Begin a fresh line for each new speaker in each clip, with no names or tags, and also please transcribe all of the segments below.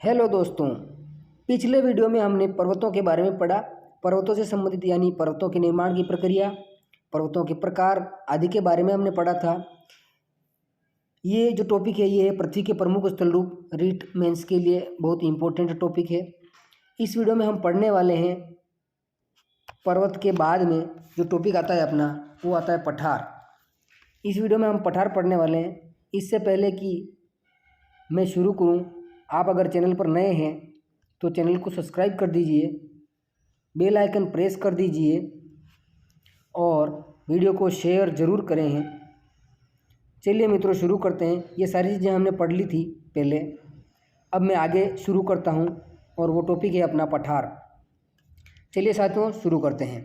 Hello दोस्तों, पिछले video में हमने पर्वतों के बारे में पढ़ा। पर्वतों से संबंधित यानी पर्वतों के निर्माण की प्रक्रिया, पर्वतों के प्रकार आदि के बारे में हमने पढ़ा था। ये जो टॉपिक है ये पृथ्वी के प्रमुख स्थल रूप रीट मेंस के लिए बहुत इंपॉर्टेंट टॉपिक है। इस वीडियो में हम पढ़ने वाले हैं पर्वत के बाद में जो टॉपिक आता है अपना वो आता है पठार। इस वीडियो में हम पठार पढ़ने वाले हैं। इससे पहले कि मैं शुरू करूं, आप अगर चैनल पर नए हैं तो चैनल को सब्सक्राइब कर दीजिए, बेल आइकन प्रेस कर दीजिए और वीडियो को शेयर ज़रूर करें हैं। चलिए मित्रों शुरू करते हैं। ये सारी चीज़ें हमने पढ़ ली थी पहले। अब मैं आगे शुरू करता हूँ और वो टॉपिक है अपना पठार। चलिए साथियों शुरू करते हैं।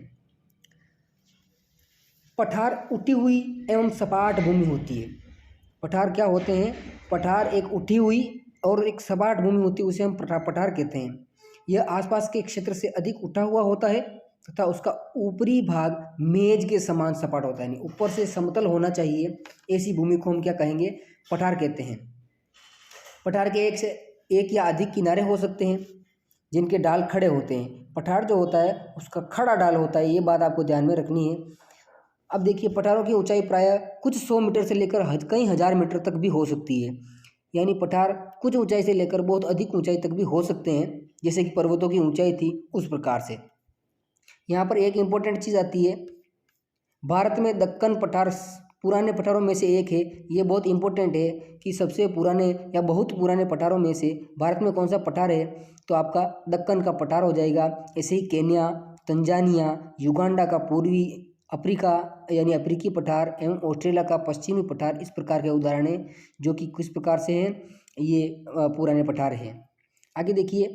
पठार उठी हुई एवं सपाट भूमि होती है। पठार क्या होते हैं? पठार एक उठी हुई और एक सपाट भूमि होती है, उसे हम पठार कहते हैं। यह आसपास के क्षेत्र से अधिक उठा हुआ होता है तथा उसका ऊपरी भाग मेज के समान सपाट होता है, यानी ऊपर से समतल होना चाहिए। ऐसी भूमि को हम क्या कहेंगे? पठार कहते हैं। पठार के एक से एक या अधिक किनारे हो सकते हैं जिनके डाल खड़े होते हैं। पठार जो होता है उसका खड़ा डाल होता है, ये बात आपको ध्यान में रखनी है। अब देखिए, पठारों की ऊंचाई प्रायः कुछ 100 मीटर से लेकर कई हज़ार मीटर तक भी हो सकती है। यानी पठार कुछ ऊंचाई से लेकर बहुत अधिक ऊंचाई तक भी हो सकते हैं, जैसे कि पर्वतों की ऊंचाई थी उस प्रकार से। यहाँ पर एक इम्पोर्टेंट चीज़ आती है। भारत में दक्कन पठार पुराने पठारों में से एक है। ये बहुत इंपॉर्टेंट है कि सबसे पुराने या बहुत पुराने पठारों में से भारत में कौन सा पठार है, तो आपका दक्कन का पठार हो जाएगा। ऐसे ही केन्या, तंजानिया, युगांडा का पूर्वी अफ्रीका यानी अफ्रीकी पठार एवं ऑस्ट्रेलिया का पश्चिमी पठार इस प्रकार के उदाहरण हैं जो कि किस प्रकार से हैं, ये पुराने पठार हैं। आगे देखिए,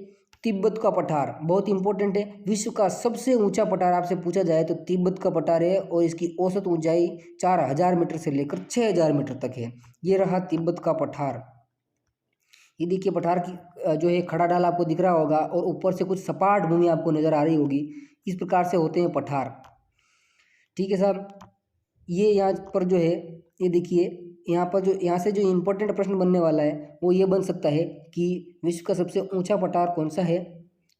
तिब्बत का पठार बहुत इंपॉर्टेंट है। विश्व का सबसे ऊंचा पठार आपसे पूछा जाए तो तिब्बत का पठार है और इसकी औसत ऊंचाई 4000 मीटर से लेकर 6000 मीटर तक है। ये रहा तिब्बत का पठार। ये देखिए, पठार की जो है खड़ा ढाल आपको दिख रहा होगा और ऊपर से कुछ सपाट भूमि आपको नजर आ रही होगी। इस प्रकार से होते हैं पठार। ठीक है साहब, ये यहाँ पर जो है ये देखिए, यहाँ से जो इम्पोर्टेंट प्रश्न बनने वाला है वो ये बन सकता है कि विश्व का सबसे ऊंचा पठार कौन सा है,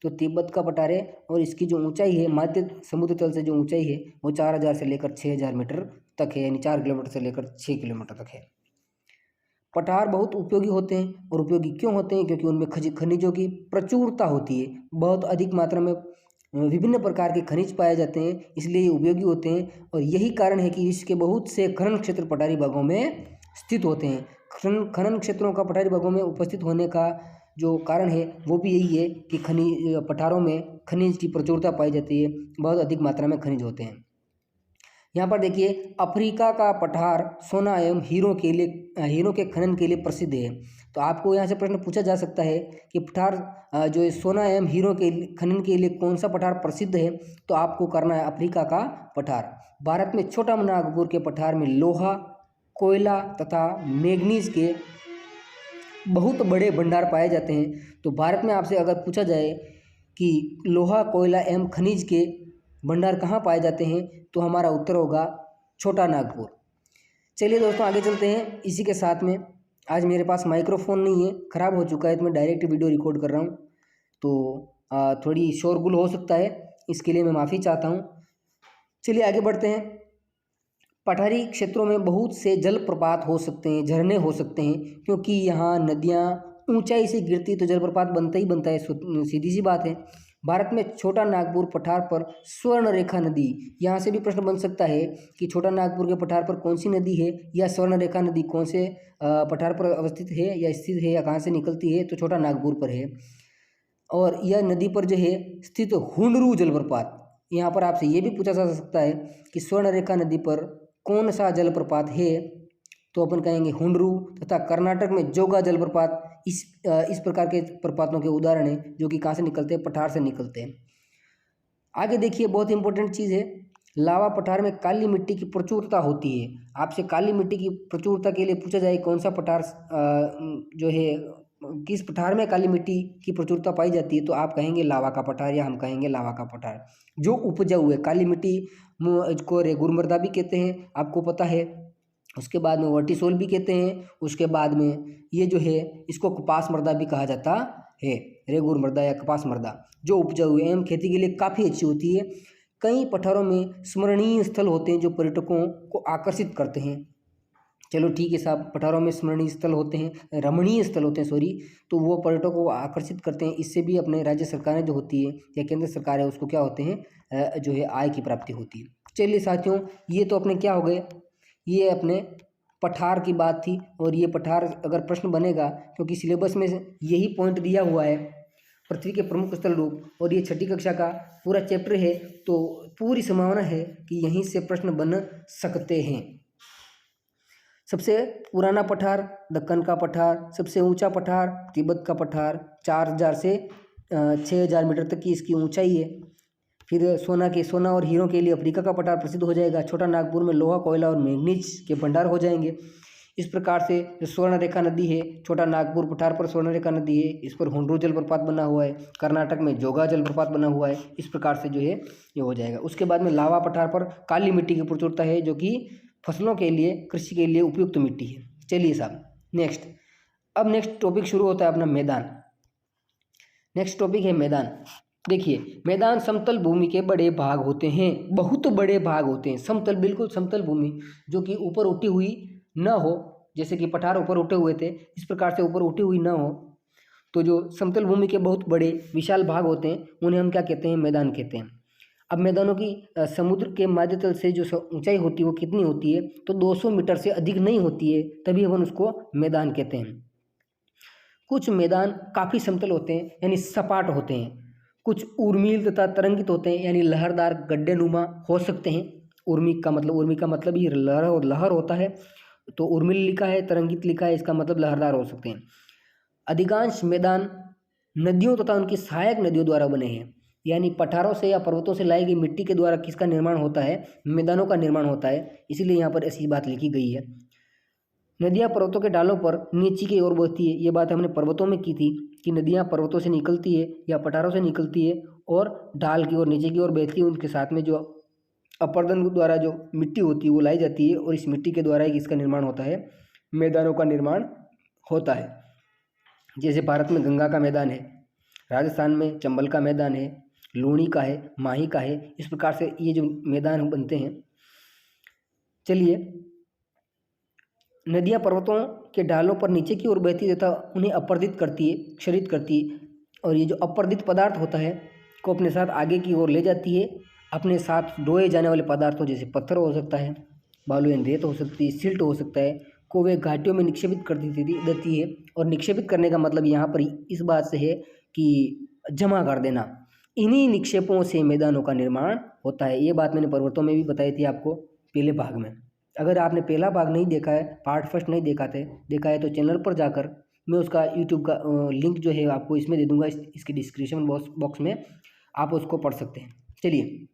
तो तिब्बत का पठार है। और इसकी जो ऊंचाई है मध्य समुद्र तल से जो ऊंचाई है वो 4000 से लेकर 6000 मीटर तक है, यानी 4 किलोमीटर से लेकर 6 किलोमीटर तक है। पठार बहुत उपयोगी होते हैं। और उपयोगी क्यों होते हैं? क्योंकि उनमें खनिजों की प्रचुरता होती है। बहुत अधिक मात्रा में विभिन्न प्रकार के खनिज पाए जाते हैं, इसलिए ये उपयोगी होते हैं। और यही कारण है कि विश्व के बहुत से खनन क्षेत्र पठारी भागों में स्थित होते हैं। खनन क्षेत्रों का पठारी भागों में उपस्थित होने का जो कारण है वो भी यही है कि पठारों में खनिज की प्रचुरता पाई जाती है, बहुत अधिक मात्रा में खनिज होते हैं। यहाँ पर देखिए, अफ्रीका का पठार सोना एवं हीरों के खनन के लिए प्रसिद्ध है। तो आपको यहाँ से प्रश्न पूछा जा सकता है कि पठार जो है सोना एवं हीरो के खनन के लिए कौन सा पठार प्रसिद्ध है, तो आपको करना है अफ्रीका का पठार। भारत में छोटा नागपुर के पठार में लोहा, कोयला तथा मैग्नीज के बहुत बड़े भंडार पाए जाते हैं। तो भारत में आपसे अगर पूछा जाए कि लोहा, कोयला एवं खनिज के भंडार कहाँ पाए जाते हैं, तो हमारा उत्तर होगा छोटा नागपुर। चलिए दोस्तों आगे चलते हैं। इसी के साथ में आज मेरे पास माइक्रोफोन नहीं है, ख़राब हो चुका है, तो मैं डायरेक्ट वीडियो रिकॉर्ड कर रहा हूँ, तो थोड़ी शोरगुल हो सकता है, इसके लिए मैं माफ़ी चाहता हूँ। चलिए आगे बढ़ते हैं। पठारी क्षेत्रों में बहुत से जलप्रपात हो सकते हैं, झरने हो सकते हैं, क्योंकि यहाँ नदियाँ ऊंचाई से गिरती तो जलप्रपात बनता ही बनता है, सीधी सी बात है। भारत में छोटा नागपुर पठार पर स्वर्ण रेखा नदी, यहाँ से भी प्रश्न बन सकता है कि छोटा नागपुर के पठार पर कौन सी नदी है, या स्वर्ण रेखा नदी कौन से पठार पर अवस्थित है या स्थित है या कहाँ से निकलती है, तो छोटा नागपुर पर है। और यह नदी पर जो है स्थित हुंडरू जलप्रपात, यहाँ पर आपसे ये भी पूछा जा सकता है कि स्वर्ण रेखा नदी पर कौन सा जलप्रपात है, तो अपन कहेंगे हुंडरू। तथा कर्नाटक में जोगा जलप्रपात इस प्रकार के प्रपातों के उदाहरण हैं जो कि कहाँ से निकलते हैं, पठार से निकलते हैं। आगे देखिए, बहुत इंपॉर्टेंट चीज़ है, लावा पठार में काली मिट्टी की प्रचुरता होती है। आपसे काली मिट्टी की प्रचुरता के लिए पूछा जाए कौन सा पठार जो है किस पठार में काली मिट्टी की प्रचुरता पाई जाती है, तो आप कहेंगे लावा का पठार, या हम कहेंगे लावा का पठार। जो उपजाऊ है, काली मिट्टी को गुलमर्दा भी कहते हैं, आपको पता है। उसके बाद में वर्टिसोल भी कहते हैं। उसके बाद में ये जो है इसको कपास मृदा भी कहा जाता है, रेगुर मृदा या कपास मृदा, जो उपजाऊ एवं खेती के लिए काफ़ी अच्छी होती है। कई पठारों में स्मरणीय स्थल होते हैं जो पर्यटकों को आकर्षित करते हैं। चलो ठीक है साहब, पठारों में स्मरणीय स्थल होते हैं, रमणीय स्थल होते हैं सॉरी, तो वो पर्यटकों को आकर्षित करते हैं। इससे भी अपने राज्य सरकारें जो होती है या केंद्र सरकार है उसको क्या होते हैं जो है आय की प्राप्ति होती है। चलिए साथियों, ये तो अपने क्या हो गए, ये अपने पठार की बात थी। और ये पठार अगर प्रश्न बनेगा, क्योंकि सिलेबस में यही पॉइंट दिया हुआ है, पृथ्वी के प्रमुख स्थल रूप, और ये 6ठी कक्षा का पूरा चैप्टर है, तो पूरी संभावना है कि यहीं से प्रश्न बन सकते हैं। सबसे पुराना पठार दक्कन का पठार, सबसे ऊंचा पठार तिब्बत का पठार, 4000 से 6000 मीटर तक की इसकी ऊंचाई है। फिर सोना और हीरों के लिए अफ्रीका का पठार प्रसिद्ध हो जाएगा। छोटा नागपुर में लोहा, कोयला और मैंगनीज के भंडार हो जाएंगे। इस प्रकार से जो स्वर्ण रेखा नदी है, छोटा नागपुर पठार पर स्वर्ण रेखा नदी है, इस पर हुंड्रू जलप्रपात बना हुआ है। कर्नाटक में जोगा जलप्रपात बना हुआ है। इस प्रकार से जो है ये हो जाएगा। उसके बाद में लावा पठार पर काली मिट्टी की प्रचुरता है, जो कि फसलों के लिए, कृषि के लिए उपयुक्त मिट्टी है। चलिए साहब नेक्स्ट, अब नेक्स्ट टॉपिक शुरू होता है अपना मैदान। नेक्स्ट टॉपिक है मैदान। देखिए, मैदान समतल भूमि के बड़े भाग होते हैं, बहुत बड़े भाग होते हैं। समतल, बिल्कुल समतल भूमि जो कि ऊपर उठी हुई न हो, जैसे कि पठार ऊपर उठे हुए थे, इस प्रकार से ऊपर उठी हुई न हो, तो जो समतल भूमि के बहुत बड़े विशाल भाग होते हैं उन्हें हम क्या कहते हैं, मैदान कहते हैं। अब मैदानों की समुद्र के मध्य तल से जो ऊंचाई होती है वो कितनी होती है, तो 200 मीटर से अधिक नहीं होती है, तभी हम उसको मैदान कहते हैं। कुछ मैदान काफ़ी समतल होते हैं यानी सपाट होते हैं, कुछ उर्मिल तथा तरंगित होते हैं यानी लहरदार गड्ढे नुमा हो सकते हैं। उर्मी का मतलब ही लहर होता है, तो उर्मिल लिखा है, तरंगित लिखा है, इसका मतलब लहरदार हो सकते हैं। अधिकांश मैदान नदियों तथा उनकी सहायक नदियों द्वारा बने हैं, यानी पठारों से या पर्वतों से लाई गई मिट्टी के द्वारा किसका निर्माण होता है, मैदानों का निर्माण होता है। इसीलिए यहाँ पर ऐसी बात लिखी गई है। नदियाँ पर्वतों के डालों पर नीचे की ओर बहती है। ये बात हमने पर्वतों में की थी कि नदियाँ पर्वतों से निकलती है या पठारों से निकलती है और ढाल की ओर नीचे की ओर बहती है। उनके साथ में जो अपर्दन द्वारा जो मिट्टी होती है वो लाई जाती है, और इस मिट्टी के द्वारा ही इसका निर्माण होता है, मैदानों का निर्माण होता है। जैसे भारत में गंगा का मैदान है, राजस्थान में चंबल का मैदान है, लूणी का है, माही का है। इस प्रकार से ये जो मैदान बनते हैं। चलिए, नदियाँ पर्वतों के ढालों पर नीचे की ओर बहती तथा उन्हें अपर्दित करती है, क्षरित करती है, और ये जो अपर्दित पदार्थ होता है को अपने साथ आगे की ओर ले जाती है। अपने साथ ढोए जाने वाले पदार्थों जैसे पत्थर हो सकता है, बालू एंड रेत हो सकती है, सिल्ट हो सकता है, को वे घाटियों में निक्षेपित कर देती है। और निक्षेपित करने का मतलब यहाँ पर इस बात से है कि जमा कर देना। इन्हीं निक्षेपों से मैदानों का निर्माण होता है। ये बात मैंने पर्वतों में भी बताई थी आपको पहले भाग में। अगर आपने पहला भाग नहीं देखा है, पार्ट फर्स्ट नहीं देखा है तो चैनल पर जाकर मैं उसका यूट्यूब का लिंक जो है आपको इसमें दे दूंगा, इसके डिस्क्रिप्शन बॉक्स में, आप उसको पढ़ सकते हैं। चलिए,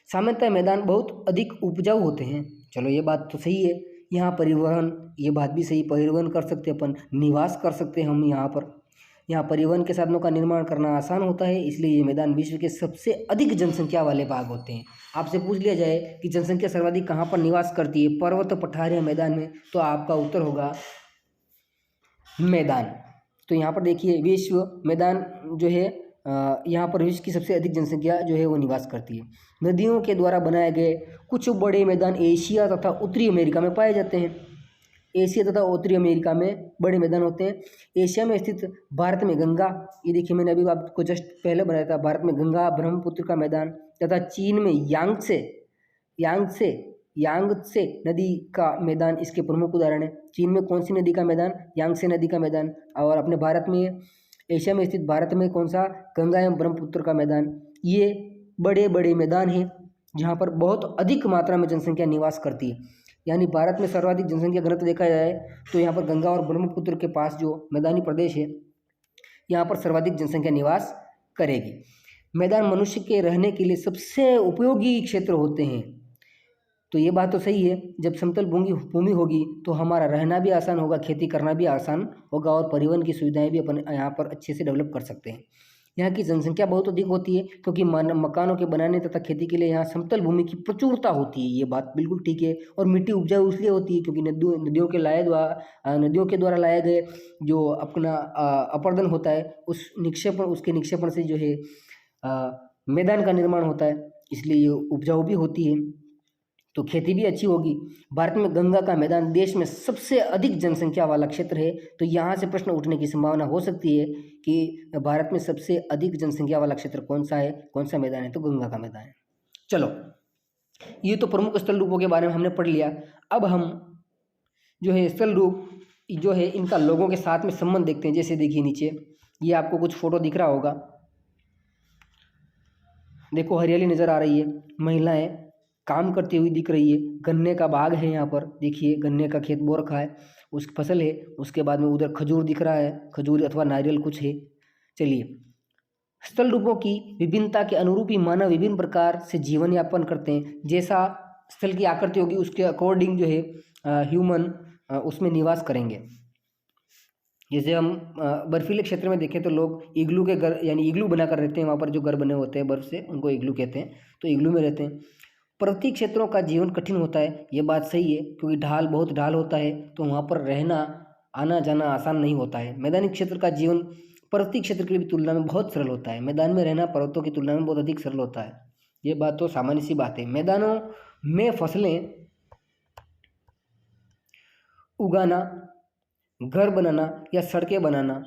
सामान्यतः मैदान बहुत अधिक उपजाऊ होते हैं। चलो ये बात तो सही है। यहाँ परिवहन, ये बात भी सही, परिवहन कर सकते हैं अपन, निवास कर सकते हैं हम यहाँ पर। यहाँ परिवहन के साधनों का निर्माण करना आसान होता है, इसलिए ये मैदान विश्व के सबसे अधिक जनसंख्या वाले भाग होते हैं। आपसे पूछ लिया जाए कि जनसंख्या सर्वाधिक कहाँ पर निवास करती है, पर्वत, पठार या मैदान में, तो आपका उत्तर होगा मैदान। तो यहाँ पर देखिए, विश्व मैदान जो है यहाँ पर विश्व की सबसे अधिक जनसंख्या जो है वो निवास करती है। नदियों के द्वारा बनाए गए कुछ बड़े मैदान एशिया तथा उत्तरी अमेरिका में पाए जाते हैं। एशिया तथा उत्तरी अमेरिका में बड़े मैदान होते हैं। एशिया में स्थित भारत में गंगा, ये देखिए मैंने अभी आपको जस्ट पहले बनाया था, भारत में गंगा ब्रह्मपुत्र का मैदान, तथा चीन में यांगत्से नदी का मैदान इसके प्रमुख उदाहरण है। चीन में कौन सी नदी का मैदान, यांगत्से नदी का मैदान। और अपने भारत में, एशिया में स्थित भारत में कौन सा, गंगा एवं ब्रह्मपुत्र का मैदान। ये बड़े बड़े मैदान हैं जहाँ पर बहुत अधिक मात्रा में जनसंख्या निवास करती है। यानी भारत में सर्वाधिक जनसंख्या घनत्व देखा जाए तो यहाँ पर गंगा और ब्रह्मपुत्र के पास जो मैदानी प्रदेश है यहाँ पर सर्वाधिक जनसंख्या निवास करेगी। मैदान मनुष्य के रहने के लिए सबसे उपयोगी क्षेत्र होते हैं। तो ये बात तो सही है, जब समतल भूमि होगी तो हमारा रहना भी आसान होगा, खेती करना भी आसान होगा, और परिवहन की सुविधाएं भी अपन यहाँ पर अच्छे से डेवलप कर सकते हैं। यहाँ की जनसंख्या बहुत अधिक होती है क्योंकि मकानों के बनाने तथा खेती के लिए यहाँ समतल भूमि की प्रचुरता होती है। ये बात बिल्कुल ठीक है। और मिट्टी उपजाऊ इसलिए होती है क्योंकि नदियों के द्वारा लाए गए जो अपना अपर्दन होता है उसके निक्षेपण से जो है मैदान का निर्माण होता है, इसलिए ये उपजाऊ भी होती है, तो खेती भी अच्छी होगी। भारत में गंगा का मैदान देश में सबसे अधिक जनसंख्या वाला क्षेत्र है, तो यहाँ से प्रश्न उठने की संभावना हो सकती है कि भारत में सबसे अधिक जनसंख्या वाला क्षेत्र कौन सा है, कौन सा मैदान है, तो गंगा का मैदान है। चलो, ये तो प्रमुख स्थल रूपों के बारे में हमने पढ़ लिया। अब हम जो है स्थल रूप जो है इनका लोगों के साथ में संबंध देखते हैं। जैसे देखिए नीचे ये आपको कुछ फोटो दिख रहा होगा, देखो हरियाली नज़र आ रही है, महिलाएं काम करती हुई दिख रही है, गन्ने का बाग है यहाँ पर, देखिए गन्ने का खेत बो रखा है, उस फसल है, उसके बाद में उधर खजूर दिख रहा है, खजूर अथवा नारियल कुछ है। चलिए, स्थल रूपों की विभिन्नता के अनुरूप ही मानव विभिन्न प्रकार से जीवन यापन करते हैं। जैसा स्थल की आकृति होगी उसके अकॉर्डिंग जो है ह्यूमन उसमें निवास करेंगे। जैसे हम बर्फीले क्षेत्र में देखें तो लोग इग्लू के घर यानी इग्लू बनाकर रहते हैं, वहाँ पर जो घर बने होते हैं बर्फ से उनको इग्लू कहते हैं, तो इग्लू में रहते हैं। पर्वतीय क्षेत्रों का जीवन कठिन होता है, ये बात सही है क्योंकि बहुत ढाल होता है, तो वहाँ पर रहना आना जाना आसान नहीं होता है। मैदानी क्षेत्र का जीवन पर्वतीय क्षेत्र की तुलना में बहुत सरल होता है, मैदान में रहना पर्वतों की तुलना में बहुत अधिक सरल होता है, ये बात तो सामान्य सी बात है। मैदानों में फसलें उगाना, घर बनाना या सड़कें बनाना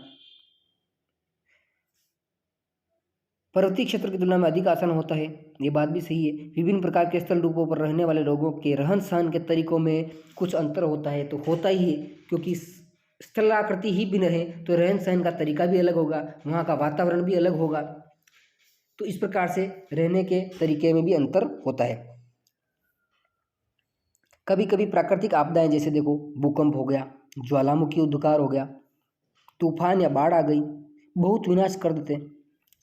पर्वतीय क्षेत्र की तुलना में अधिक आसान होता है, ये बात भी सही है। विभिन्न प्रकार के स्थल रूपों पर रहने वाले लोगों के रहन सहन के तरीकों में कुछ अंतर होता है, तो होता ही है क्योंकि स्थलाकृति ही भिन्न है तो रहन सहन का तरीका भी अलग होगा, वहाँ का वातावरण भी अलग होगा, तो इस प्रकार से रहने के तरीके में भी अंतर होता है। कभी कभी प्राकृतिक आपदाएं जैसे देखो भूकंप हो गया, ज्वालामुखी उद्गार हो गया, तूफान या बाढ़ आ गई, बहुत विनाश कर देते हैं,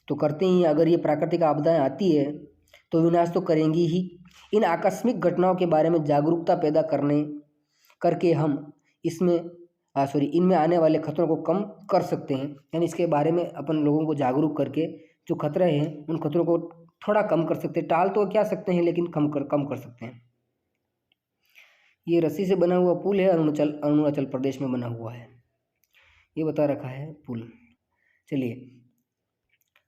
तो करते ही। अगर ये प्राकृतिक आपदाएं आती है तो विनाश तो करेंगी ही। इन आकस्मिक घटनाओं के बारे में जागरूकता पैदा करके हम इनमें आने वाले खतरों को कम कर सकते हैं, यानी इसके बारे में अपन लोगों को जागरूक करके जो खतरे हैं उन खतरों को थोड़ा कम कर सकते हैं। टाल तो क्या सकते हैं लेकिन कम कर सकते हैं। ये रस्सी से बना हुआ पुल है, अरुणाचल प्रदेश में बना हुआ है, ये बता रखा है पुल। चलिए,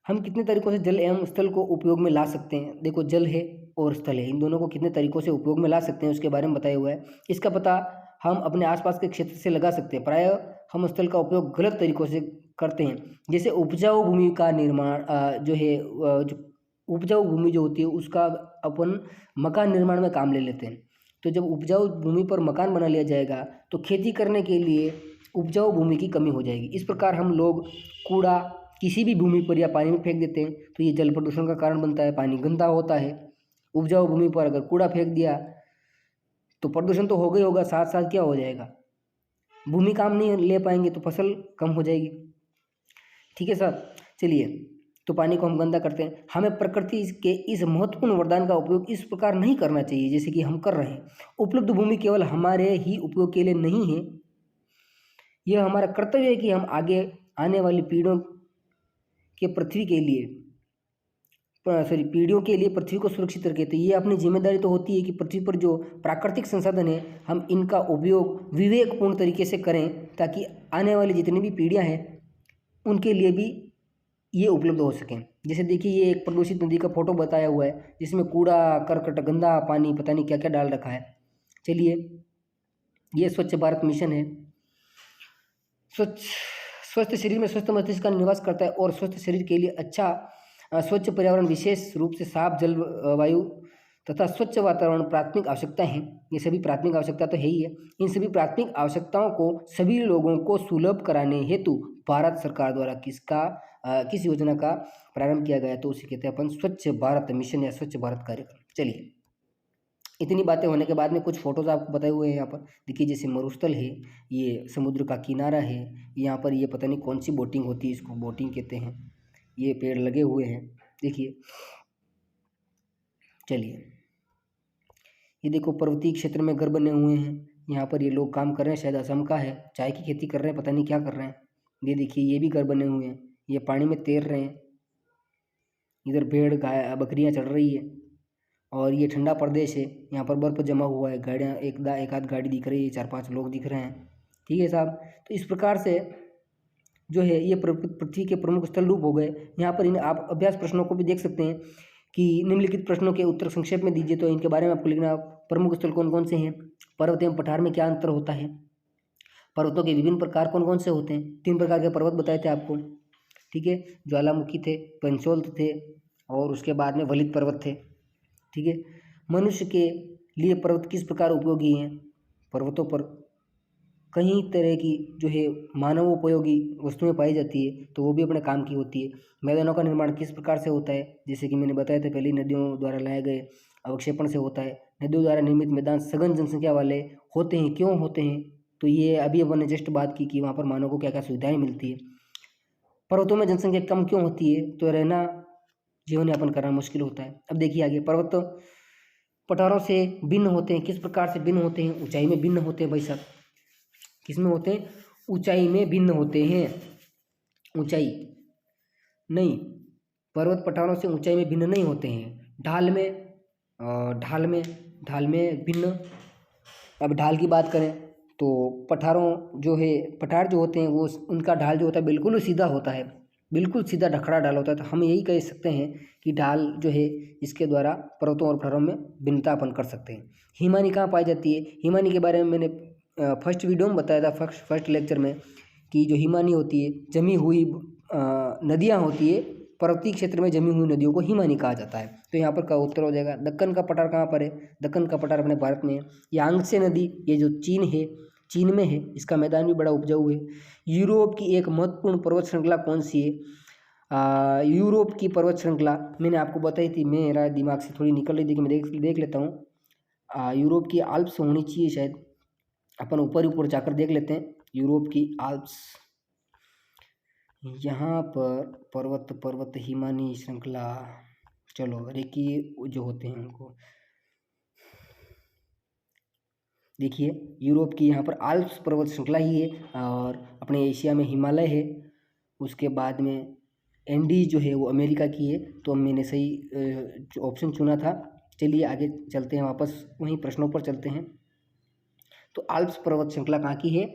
हम कितने तरीकों से जल एवं स्थल को उपयोग में ला सकते हैं। देखो जल है और स्थल है, इन दोनों को कितने तरीकों से उपयोग में ला सकते हैं उसके बारे में बताया हुआ है। इसका पता हम अपने आसपास के क्षेत्र से लगा सकते हैं। प्रायः हम स्थल का उपयोग गलत तरीकों से करते हैं, जैसे उपजाऊ भूमि का निर्माण जो उपजाऊ भूमि जो होती है उसका अपन मकान निर्माण में काम ले लेते हैं। तो जब उपजाऊ भूमि पर मकान बना लिया जाएगा तो खेती करने के लिए उपजाऊ भूमि की कमी हो जाएगी। इस प्रकार हम लोग कूड़ा किसी भी भूमि पर या पानी में फेंक देते हैं तो ये जल प्रदूषण का कारण बनता है, पानी गंदा होता है। उपजाऊ भूमि पर अगर कूड़ा फेंक दिया तो प्रदूषण तो होगा ही होगा, साथ साथ क्या हो जाएगा, भूमि काम नहीं ले पाएंगे तो फसल कम हो जाएगी। ठीक है साहब, चलिए, तो पानी को हम गंदा करते हैं। हमें प्रकृति के इस महत्वपूर्ण वरदान का उपयोग इस प्रकार नहीं करना चाहिए जैसे कि हम कर रहे हैं। उपलब्ध भूमि केवल हमारे ही उपयोग के लिए नहीं है, यह हमारा कर्तव्य है कि हम आगे आने वाली पीढ़ियों के पीढ़ियों के लिए पृथ्वी को सुरक्षित रखें। तो ये अपनी जिम्मेदारी तो होती है कि पृथ्वी पर जो प्राकृतिक संसाधन है हम इनका उपयोग विवेकपूर्ण तरीके से करें ताकि आने वाली जितनी भी पीढ़ियां हैं उनके लिए भी ये उपलब्ध हो सकें। जैसे देखिए ये एक प्रदूषित नदी का फोटो बताया हुआ है जिसमें कूड़ा करकट गंदा पानी पता नहीं क्या क्या डाल रखा है। चलिए, ये स्वच्छ भारत मिशन है। स्वस्थ शरीर में स्वस्थ मस्तिष्क का निवास करता है और स्वस्थ शरीर के लिए स्वच्छ पर्यावरण, विशेष रूप से साफ जल वायु तथा स्वच्छ वातावरण प्राथमिक आवश्यकता है। ये सभी प्राथमिक आवश्यकता तो है ही है। इन सभी प्राथमिक आवश्यकताओं को सभी लोगों को सुलभ कराने हेतु भारत सरकार द्वारा किस योजना का प्रारंभ किया गया, तो उसे कहते हैं अपन स्वच्छ भारत मिशन या स्वच्छ भारत कार्यक्रम। चलिए, इतनी बातें होने के बाद में कुछ फोटोज आपको बताए हुए हैं यहाँ पर। देखिए जैसे मरुस्थल है, ये समुद्र का किनारा है, यहाँ पर ये पता नहीं कौन सी बोटिंग होती है, इसको बोटिंग कहते हैं। ये पेड़ लगे हुए हैं, देखिए। चलिए, ये देखो पर्वतीय क्षेत्र में घर बने हुए हैं, यहाँ पर ये लोग काम कर रहे हैं, शायद असम का है, चाय की खेती कर रहे हैं, पता नहीं क्या कर रहे हैं। ये देखिए ये भी घर बने हुए हैं, ये पानी में तैर रहे हैं, इधर भेड़ गाय बकरियाँ चल रही है और ये ठंडा प्रदेश है, यहाँ पर बर्फ़ जमा हुआ है, गाड़ियाँ एक आध गाड़ी दिख रही है, 4-5 लोग दिख रहे हैं। ठीक है साहब, तो इस प्रकार से जो है ये पृथ्वी के प्रमुख स्थल रूप हो गए। यहाँ पर इन आप अभ्यास प्रश्नों को भी देख सकते हैं कि निम्नलिखित प्रश्नों के उत्तर संक्षेप में दीजिए, तो इनके बारे में आपको लिखना। प्रमुख स्थल कौन कौन से हैं, पर्वत एवं पठार में क्या अंतर होता है, पर्वतों के विभिन्न प्रकार कौन कौन से होते हैं, 3 प्रकार के पर्वत बताए थे आपको। ठीक है, ज्वालामुखी थे, पंचोल्त थे और उसके बाद में वलित पर्वत थे। ठीक है, मनुष्य के लिए पर्वत किस प्रकार उपयोगी हैं, पर्वतों पर कई तरह की जो है मानवोपयोगी वस्तुएं पाई जाती है, तो वो भी अपने काम की होती है। मैदानों का निर्माण किस प्रकार से होता है, जैसे कि मैंने बताया था पहले, नदियों द्वारा लाए गए अवक्षेपण से होता है। नदियों द्वारा निर्मित मैदान सघन जनसंख्या वाले होते हैं, क्यों होते हैं, तो ये अभी अपन ने जस्ट बात की कि वहाँ पर मानव को क्या क्या सुविधाएँ मिलती है। पर्वतों में जनसंख्या कम क्यों होती है, तो रहना जीवन यापन करना मुश्किल होता है। अब देखिए आगे, पर्वत पठारों से भिन्न होते हैं, किस प्रकार से भिन्न होते हैं, ऊंचाई में भिन्न होते हैं भाई साहब। किस में होते हैं, ऊंचाई में भिन्न होते हैं। ऊंचाई नहीं, पर्वत पठारों से ऊंचाई में भिन्न नहीं होते हैं, ढाल में भिन्न। अब ढाल की बात करें तो पठारों जो है, पठार जो होते हैं वो उनका ढाल जो होता है बिल्कुल सीधा होता है, बिल्कुल सीधा ढखड़ा ढाल होता है। तो हम यही कह सकते हैं कि ढाल जो है इसके द्वारा पर्वतों और पठारों में भिन्नता अपन कर सकते हैं। हिमानी कहाँ पाई जाती है, हिमानी के बारे में मैंने फर्स्ट वीडियो में बताया था, फर्स्ट लेक्चर में, कि जो हिमानी होती है, जमी हुई नदियाँ होती है, पर्वतीय क्षेत्र में जमी हुई नदियों को हिमानी कहा जाता है। तो यहाँ पर का उत्तर हो जाएगा। दक्कन का पठार कहाँ पर है, दक्कन का पठार अपने भारत में है। यांगत्से नदी, ये जो चीन में है, इसका मैदान भी बड़ा उपजाऊ है। यूरोप की एक महत्वपूर्ण पर्वत श्रृंखला कौन सी है, यूरोप की पर्वत श्रृंखला मैंने आपको बताई थी, मेरा दिमाग से थोड़ी निकल रही थी कि मैं देख लेता हूँ। यूरोप की आल्प्स होनी चाहिए शायद, अपन ऊपर जाकर देख लेते हैं। यूरोप की आल्प्स, यहाँ पर पर्वत हिमानी श्रृंखला, चलो रेखीय जो होते हैं उनको देखिए। यूरोप की यहाँ पर आल्प्स पर्वत श्रृंखला ही है, और अपने एशिया में हिमालय है। उसके बाद में एंडीज जो है वो अमेरिका की है। तो मैंने सही ऑप्शन चुना था। चलिए आगे चलते हैं, वापस वहीं प्रश्नों पर चलते हैं। तो आल्प्स पर्वत श्रृंखला कहाँ की है,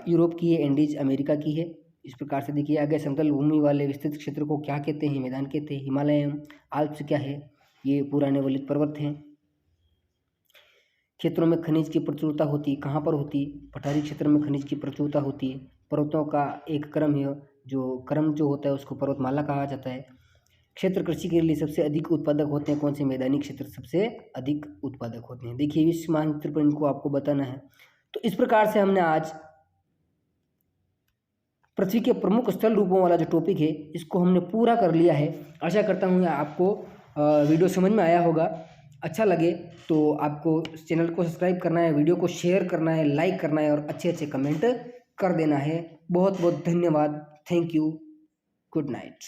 यूरोप की है, एंडीज अमेरिका की है। इस प्रकार से देखिए आगे, समतल भूमि वाले विस्तृत क्षेत्र को क्या कहते हैं, मैदान कहते हैं। हिमालय आल्प्स क्या है, ये पुराने वलित पर्वत हैं। क्षेत्रों में खनिज की प्रचुरता होती है, कहाँ पर होती है, पठारी क्षेत्र में खनिज की प्रचुरता होती है। पर्वतों का एक क्रम है, जो क्रम जो होता है उसको पर्वतमाला कहा जाता है। क्षेत्र कृषि के लिए सबसे अधिक उत्पादक होते हैं कौन से, मैदानी क्षेत्र सबसे अधिक उत्पादक होते हैं। देखिए इस मानचित्र पर इनको आपको बताना है। तो इस प्रकार से हमने आज पृथ्वी के प्रमुख स्थल रूपों वाला जो टॉपिक है इसको हमने पूरा कर लिया है। आशा करता हूँ आपको वीडियो समझ में आया होगा। अच्छा लगे तो आपको चैनल को सब्सक्राइब करना है, वीडियो को शेयर करना है, लाइक करना है और अच्छे कमेंट कर देना है। बहुत बहुत धन्यवाद। Thank you. Good night.